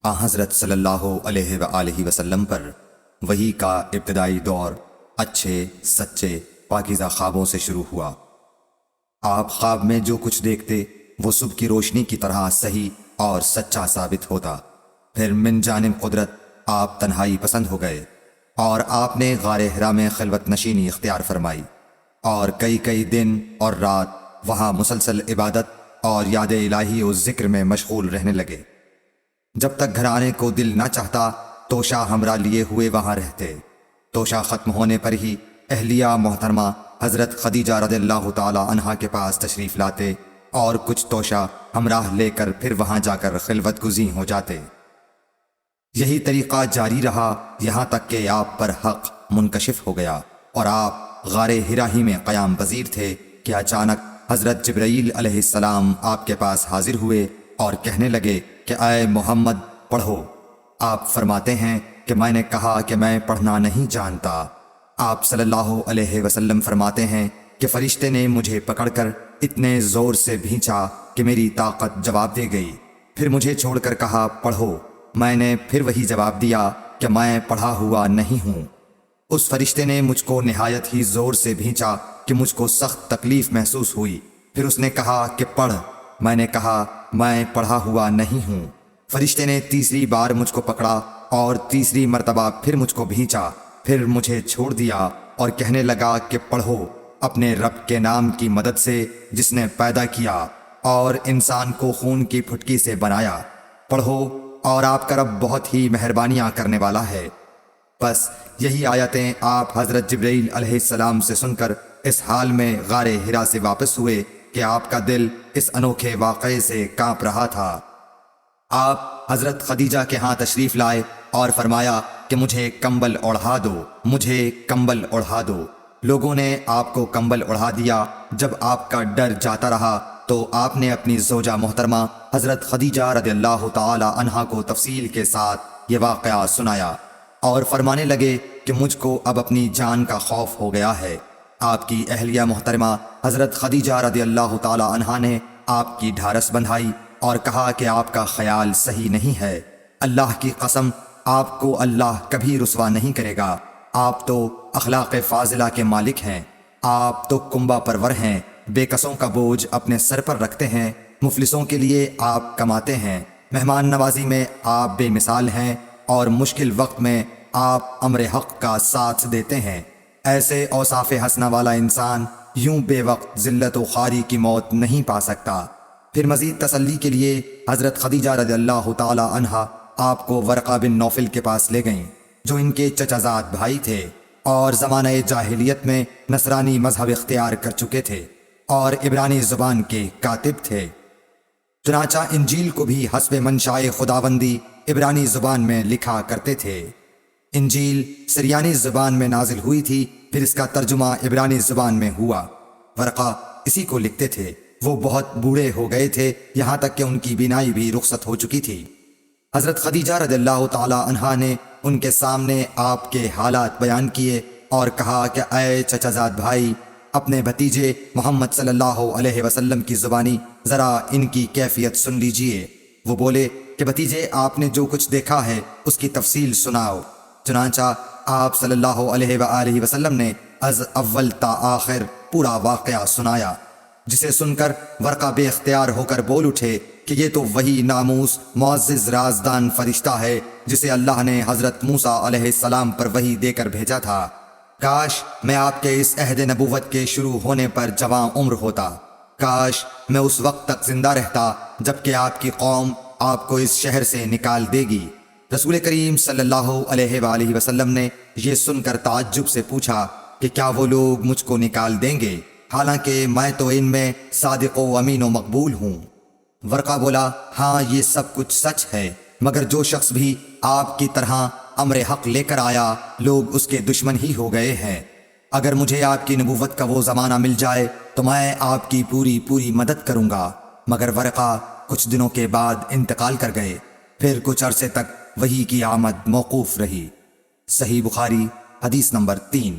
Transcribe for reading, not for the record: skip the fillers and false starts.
حضرت صلی اللہ علیہ وآلہ وسلم پر وحی کا ابتدائی دور اچھے سچے پاکیزہ خوابوں سے شروع ہوا۔ آپ خواب میں جو کچھ دیکھتے وہ صبح کی روشنی کی طرح صحیح اور سچا ثابت ہوتا۔ پھر من جانب قدرت آپ تنہائی پسند ہو گئے اور آپ نے غار حرا میں خلوت نشینی اختیار فرمائی اور کئی دن اور رات وہاں مسلسل عبادت اور یاد الہی و ذکر میں مشغول رہنے لگے۔ جب تک گھر آنے کو دل نہ چاہتا توشہ ہمراہ لیے ہوئے وہاں رہتے۔ توشہ ختم ہونے پر ہی اہلیہ محترمہ حضرت خدیجہ رضی اللہ تعالی عنہا کے پاس تشریف لاتے اور کچھ توشہ ہمراہ لے کر پھر وہاں جا کر خلوت گزین ہو جاتے۔ یہی طریقہ جاری رہا یہاں تک کہ آپ پر حق منکشف ہو گیا اور آپ غار حرا ہی میں قیام پذیر تھے کہ اچانک حضرت جبرائیل علیہ السلام آپ کے پاس حاضر ہوئے اور کہنے لگے کہ اے محمد پڑھو۔ آپ فرماتے ہیں کہ میں نے کہا کہ میں پڑھنا نہیں جانتا۔ آپ صلی اللہ علیہ وسلم فرماتے ہیں کہ فرشتے نے مجھے پکڑ کر اتنے زور سے بھینچا کہ میری طاقت جواب دے گئی۔ پھر مجھے چھوڑ کر کہا پڑھو۔ میں نے پھر وہی جواب دیا کہ میں پڑھا ہوا نہیں ہوں۔ اس فرشتے نے مجھ کو نہایت ہی زور سے بھینچا کہ مجھ کو سخت تکلیف محسوس ہوئی۔ پھر اس نے کہا کہ پڑھ۔ میں نے کہا میں پڑھا ہوا نہیں ہوں۔ فرشتے نے تیسری بار مجھ کو پکڑا اور تیسری مرتبہ پھر مجھ کو بھینچا، پھر مجھے چھوڑ دیا اور کہنے لگا کہ پڑھو اپنے رب کے نام کی مدد سے جس نے پیدا کیا اور انسان کو خون کی پھٹکی سے بنایا۔ پڑھو اور آپ کا رب بہت ہی مہربانیاں کرنے والا ہے۔ بس یہی آیتیں آپ حضرت جبرائیل علیہ السلام سے سن کر اس حال میں غار حرا سے واپس ہوئے کہ آپ کا دل اس انوکھے واقعے سے کانپ رہا تھا۔ آپ حضرت خدیجہ کے ہاں تشریف لائے اور فرمایا کہ مجھے کمبل اوڑھا دو، مجھے کمبل اوڑھا دو۔ لوگوں نے آپ کو کمبل اوڑھا دیا۔ جب آپ کا ڈر جاتا رہا تو آپ نے اپنی زوجہ محترمہ حضرت خدیجہ رضی اللہ تعالی عنہا کو تفصیل کے ساتھ یہ واقعہ سنایا اور فرمانے لگے کہ مجھ کو اب اپنی جان کا خوف ہو گیا ہے۔ آپ کی اہلیہ محترمہ حضرت خدیجہ رضی اللہ تعالی عنہا نے آپ کی ڈھارس بندھائی اور کہا کہ آپ کا خیال صحیح نہیں ہے۔ اللہ کی قسم آپ کو اللہ کبھی رسوا نہیں کرے گا۔ آپ تو اخلاق فاضلہ کے مالک ہیں۔ آپ تو کنبہ پرور ہیں، بے کسوں کا بوجھ اپنے سر پر رکھتے ہیں، مفلسوں کے لیے آپ کماتے ہیں، مہمان نوازی میں آپ بے مثال ہیں اور مشکل وقت میں آپ امر حق کا ساتھ دیتے ہیں۔ ایسے اوصاف حسنہ والا انسان یوں بے وقت ذلت و خواری کی موت نہیں پا سکتا۔ پھر مزید تسلی کے لیے حضرت خدیجہ رضی اللہ تعالی عنہا آپ کو ورقہ بن نوفل کے پاس لے گئیں جو ان کے چچا زاد بھائی تھے اور زمانہ جاہلیت میں نصرانی مذہب اختیار کر چکے تھے اور عبرانی زبان کے کاتب تھے۔ چنانچہ انجیل کو بھی حسب منشائے خداوندی عبرانی زبان میں لکھا کرتے تھے۔ انجیل سریانی زبان میں نازل ہوئی تھی، پھر اس کا ترجمہ عبرانی زبان میں ہوا۔ ورقہ اسی کو لکھتے تھے۔ وہ بہت بوڑھے ہو گئے تھے، یہاں تک کہ ان کی بینائی بھی رخصت ہو چکی تھی۔ حضرت خدیجہ رضی اللہ تعالی عنہا نے ان کے سامنے آپ کے حالات بیان کیے اور کہا کہ اے چچا زاد بھائی، اپنے بھتیجے محمد صلی اللہ علیہ وسلم کی زبانی ذرا ان کی کیفیت سن لیجئے۔ وہ بولے کہ بھتیجے آپ نے جو کچھ دیکھا ہے اس کی تفصیل سناؤ۔ چنانچہ آپ صلی اللہ علیہ وآلہ وسلم نے از اول تا آخر پورا واقعہ سنایا، جسے سن کر ورقہ بے اختیار ہو کر بول اٹھے کہ یہ تو وہی ناموس معزز رازدان فرشتہ ہے جسے اللہ نے حضرت موسیٰ علیہ السلام پر وحی دے کر بھیجا تھا۔ کاش میں آپ کے اس عہد نبوت کے شروع ہونے پر جواں عمر ہوتا۔ کاش میں اس وقت تک زندہ رہتا جب کہ آپ کی قوم آپ کو اس شہر سے نکال دے گی۔ رسول کریم صلی اللہ علیہ وآلہ وسلم نے یہ سن کر تعجب سے پوچھا کہ کیا وہ لوگ مجھ کو نکال دیں گے، حالانکہ میں تو ان میں صادق و امین و مقبول ہوں۔ ورقہ بولا ہاں یہ سب کچھ سچ ہے، مگر جو شخص بھی آپ کی طرح امر حق لے کر آیا لوگ اس کے دشمن ہی ہو گئے ہیں۔ اگر مجھے آپ کی نبوت کا وہ زمانہ مل جائے تو میں آپ کی پوری مدد کروں گا۔ مگر ورقہ کچھ دنوں کے بعد انتقال کر گئے۔ پھر کچھ عرصے تک وحی کی آمد موقوف رہی۔ صحیح بخاری حدیث نمبر 3۔